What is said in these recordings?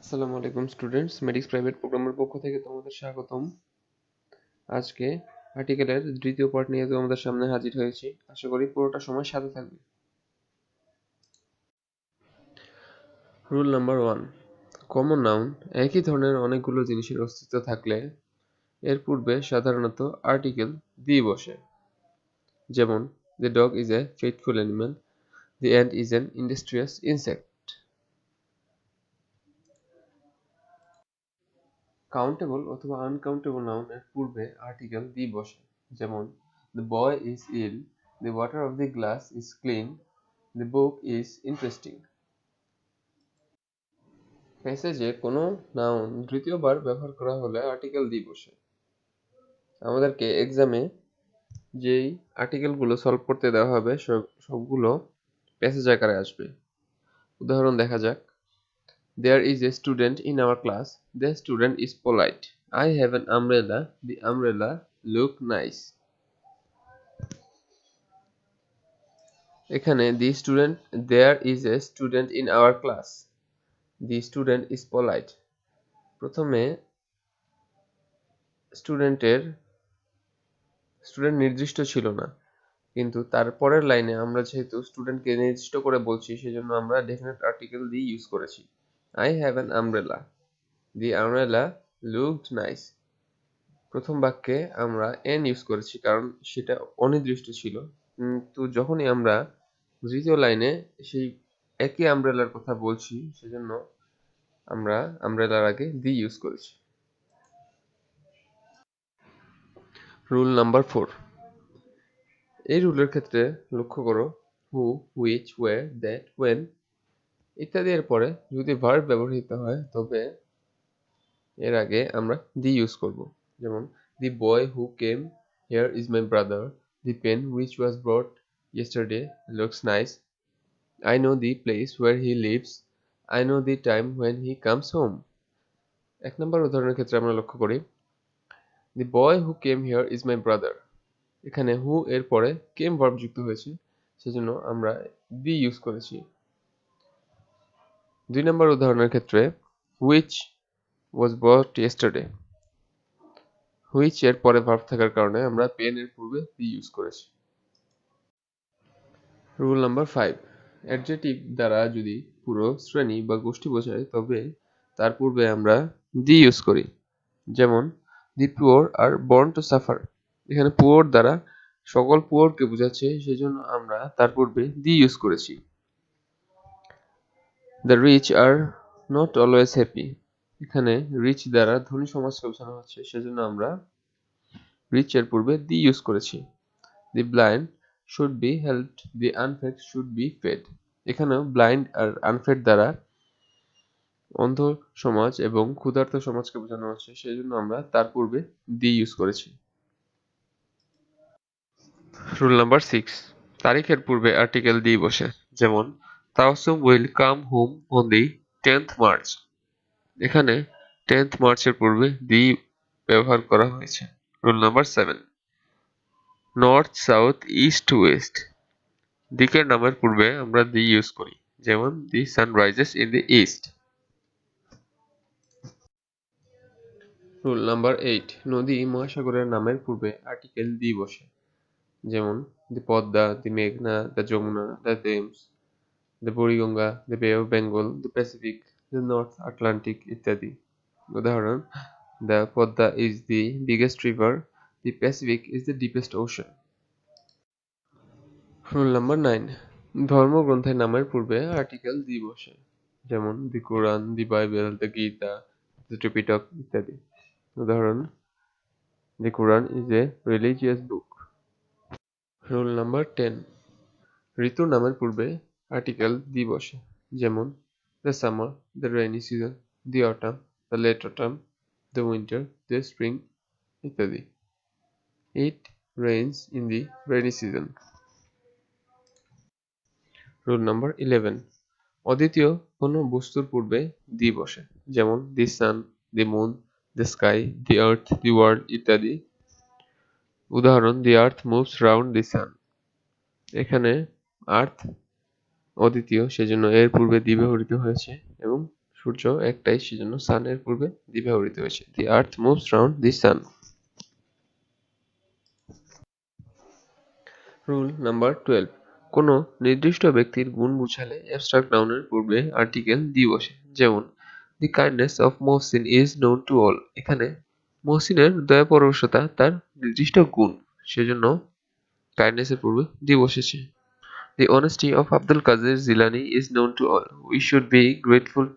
আসসালামু আলাইকুম students, medics private প্রোগ্রামের পক্ষ থেকে তোমাদের স্বাগতম। আজকে আর্টিকেলের দ্বিতীয় পার্ট নিয়ে তোমাদের সামনে হাজির হয়েছি। আশা করি পুরোটা সময় সাথে থাকবে। রুল নাম্বার 1, কমন নাউন একই ধরনের অনেকগুলো জিনিসের অস্তিত্ব থাকলে এর পূর্বে সাধারণত আর্টিকেল দিয়ে বসে। যেমন the dog is a faithful animal, the ant is an industrious insect. Countable অথবা আনকাউন্টেবল নাউন এর পূর্বে আর্টিকেল দিয়ে বসে। যেমন the boy is ill, the water of the glass is clean, the book is interesting. প্যাসেজে কোনো noun দ্বিতীয়বার ব্যবহার করা হলে আর্টিকেল দিয়ে বসে। আমাদেরকে এক্সামে যেই আর্টিকেলগুলো সলভ করতে দেওয়া হবে সবগুলো প্যাসেজ আকারে আসবে। উদাহরণ দেখা যাক। There is a student in our class. The student is polite. I have an umbrella. The umbrella look nice. এখানে there is a student in our class. The student is polite. প্রথমে student নির্দিষ্ট ছিল না, কিন্তু তারপরের লাইনে আমরা যেহেতু স্টুডেন্টকে নির্দিষ্ট করে বলছি সেজন্য আমরা ডেফিনেট আর্টিকেল দিয়ে ইউজ করেছি। I have an umbrella. The umbrella looked nice. প্রথম বাক্যে আমরা এন ইউজ করেছি কারণ সেটা অনির্দিষ্ট ছিল, কিন্তু যখনই আমরা দ্বিতীয় লাইনে সেই একই আমব্রেলার কথা বলছি সেজন্য আমরা আমব্রেলার আগে দি ইউজ করেছি। রুল নাম্বার 4, এই রুলের ক্ষেত্রে লক্ষ্য করো হু, হুইচ, ওয়্যার, দ্যাট, ওয়েন ইত্যাদি এর পরে যদি ভার্ব ব্যবহৃত হয় তবে এর আগে আমরা দি ইউজ করব। যেমন the boy who came here is my brother, the pen which was brought yesterday looks nice, I know the place where he lives, I know the time when he comes home. এক নম্বর উদাহরণের ক্ষেত্রে আমরা লক্ষ্য করি the boy who came here is my brother, এখানে who এর পরে came verb যুক্ত হয়েছে সেজন্য আমরা the ইউজ করেছি। দুই নম্বর উদাহরণের ক্ষেত্রে which was brought yesterday, which এর পরে ভার্ব থাকার কারণে আমরা পেন এর পূর্বে দি ইউজ করেছি। রুল নাম্বার 5, অ্যাডজেক্টিভ দ্বারা যদি পুরো শ্রেণী বা গোষ্ঠী বোঝায় তবে তার পূর্বে আমরা দি ইউজ করি। যেমন the poor are born to suffer, এখানে পুয়ার দ্বারা সকল পুয়ারকে বোঝাচ্ছে সেজন্য আমরা তার পূর্বে দি ইউজ করেছি। The rich are not always happy, এখানে রিচ দ্বারা ধনী সমাজকে বোঝানো হচ্ছে সেজন্য আমরা রিচ এর পূর্বে দি ইউজ করেছি। The blind should be helped, the unfed should be fed, এখানেও ব্লাইন্ড আর আনফেড দ্বারা অন্ধ সমাজ এবং ক্ষুধার্ত সমাজকে বোঝানো হচ্ছে সেজন্য আমরা তার পূর্বে দি ইউজ করেছি। রুল নাম্বার 6, তারিখের পূর্বে আর্টিকেল দিয়ে বসে। যেমন Taosum will come home on the 10th March, এখানে 10th মার্চের পূর্বে দি ব্যবহার করা হয়েছে। Rule number 7, north, south, east, west, দিকের নামের পূর্বে আমরা দি ইউজ করি। যেমন the sun rises in the east. Rule number 8, নদী মহাসাগরের নামের পূর্বে আর্টিকেল দি বসে। যেমন দি পদ্মা, দি মেঘনা, the Jamuna, the Thames, the Buriganga, the bay of Bengal, the Pacific, the North Atlantic ইত্যাদি। উদাহরণ the Padma is the biggest river, the Pacific is the deepest ocean. Rule number 9, ধর্মগ্রন্থের নামের পূর্বে আর্টিকেল দি বসে। যেমন the Quran, the Bible, the Gita, the Tripitaka ইত্যাদি। উদাহরণ the Quran is a religious book. Rule number 10, ঋতুর নামের পূর্বে আর্টিকেল দি বসে। যেমন the summer, the rainy season, the autumn, the late autumn, the winter, the spring ইত্যাদি। It rains in the rainy season. Rule number 11, অদ্বিতীয় কোনো বস্তুর পূর্বে দি বসে। যেমন the sun, the moon, the sky, the earth, the world ইত্যাদি। উদাহরণ দি earth moves round the সান, এখানে আর্থ অদ্বিতীয় সেজন্য এর পূর্বে দি ব্যবহৃত হয়েছে এবং সূর্য একটাই, সেজন্য সান এর পূর্বে দি ব্যবহৃত হয়েছে। The earth moves round the sun. Rule number 12, কোনো নির্দিষ্ট ব্যক্তির গুণ বুঝালে অ্যাবস্ট্রাক্ট নাউনের পূর্বে আর্টিকেল দি বসে। যেমন the kindness of Mohsin is known to all. এখানে মহসিনের দয়াপরবশতা তার নির্দিষ্ট গুণ, সেজন্য কাইন্ডনেসের পূর্বে দি বসেছে। The honesty of Abdul Qadir Jilani is known to all. We should be grateful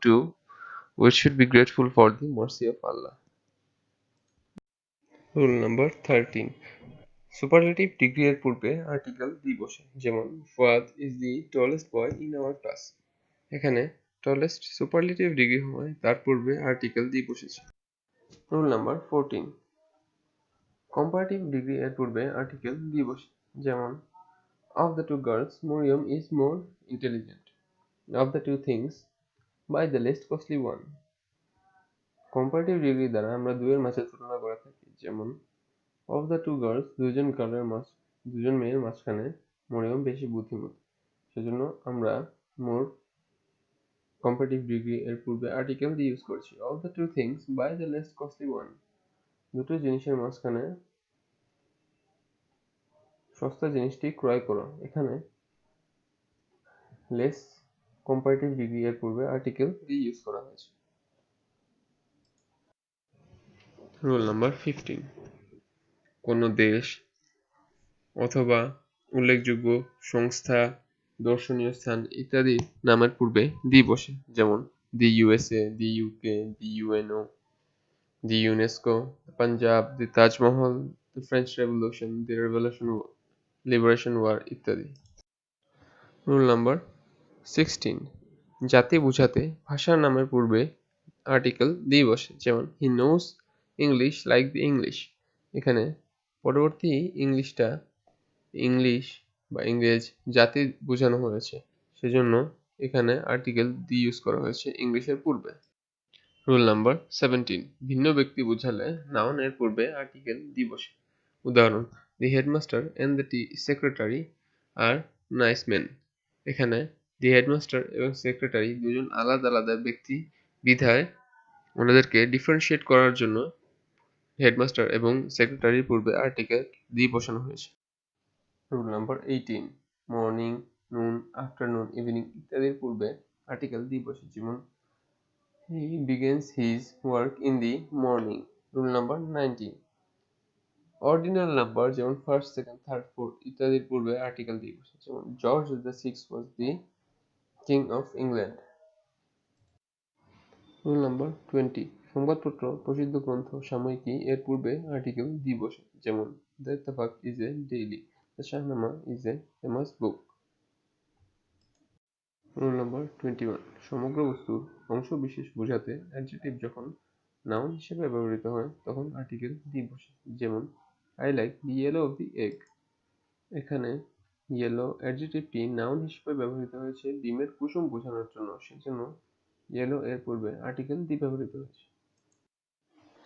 for the mercy of Allah. Rule number 13. Superlative degree এর পূর্বে আর্টিকেল দি বসে। যেমন Fuad is the tallest boy in our class. এখানে tallest superlative degree হওয়ায় তার পূর্বে article দি বসেছে। Rule number 14. Comparative degree এর পূর্বে আর্টিকেল দি বসে। যেমন of the two girls, Miriam is more intelligent. Of the two things, buy the least costly one. Comparative degree দ্বারা আমরা দুইয়ের মাঝে তুলনা করে থাকি। যেমন অফ দ্য টু গার্লস, দুজন মেয়ের মাঝখানে মরিয়ম বেশি বুদ্ধিমতী, সেজন্য আমরা মোর কম্পারেটিভ ডিগ্রি এর পূর্বে আর্টিকেল দিয়ে ইউজ করছি। Of the two things, by the least costly one. দুটো জিনিসের মাঝখানে সস্তা জিনিসটি ক্রয় করো। এখানে লেস কম্পারেটিভ ডিগ্রি এর পূর্বে আর্টিকেল দিয়ে ইউজ করা হয়েছে। Rule number 15. কোনো দেশ অথবা উল্লেখযোগ্য সংস্থা, দর্শনীয় স্থান ইত্যাদি নামের পূর্বে দি বসে। যেমন the USA, the UK, the UNO, the UNESCO, Punjab, the Taj Mahal, the French revolution, the liberation war ইত্যাদি। Rule number 16. জাতি বুঝাতে ভাষার নামের পূর্বে আর্টিকেল দি বসে। যেমন he knows English like the English. এখানে পরবর্তী ইংলিশটা ইংলিশ বা ইংরেজ জাতি বোঝানো হয়েছে, সেজন্য এখানে আর্টিকেল দি ইউজ করা হয়েছে ইংলিশের পূর্বে। Rule number 17. ভিন্ন ব্যক্তি বোঝালে নাউন এর পূর্বে আর্টিকেল দি বসে। উদাহরণ the headmaster and the secretary are nice man. এখানে দি হেডমাস্টার এবং সেক্রেটারি দুজন আলাদা আলাদা ব্যক্তি বিধায় ওনাদেরকে ডিফারেন্সিয়েট করার জন্য হেডমাস্টার এবং সেক্রেটারির পূর্বে আর্টিকেল দি বসানো হয়েছে। Rule number 18. Morning, noon, afternoon, evening ইত্যাদির পূর্বে আর্টিকেল দি বসে। যেমন he begins his work in the morning. Rule number 19. Ordinal number যেমন ফার্স্ট, সেকেন্ড, থার্ড, ফোর্থ ইত্যাদির পূর্বে আর্টিকেল দি বসে। যেমন George the sixth was the king of England. Rule number 20. সংবাদপত্র, প্রসিদ্ধ গ্রন্থ, সাময়িকী এর পূর্বে আর্টিকেল দি বসে। যেমন the Ittefaq is a daily, the Shahnama is a famous book. Rule number 21. সমগ্র বস্তুর অংশ বিশেষ বোঝাতে অ্যাডজেক্টিভ যখন নাউন হিসেবে ব্যবহৃত হয় তখন আর্টিকেল দি বসে। যেমন I like the yellow of the egg. এখানে ইয়েলো অ্যাডজেক্টিভটি নাউন হিসেবে ব্যবহৃত হয়েছে ডিমের কুসুম বোঝানোর জন্য, সেজন্য ইয়েলো এর পূর্বে আর্টিকেল দি ব্যবহৃত হয়েছে।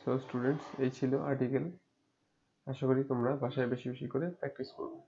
সো স্টুডেন্টস, এই ছিল আর্টিকেল। আশা করি তোমরা বাসায় বেশি বেশি করে প্র্যাকটিস করবে।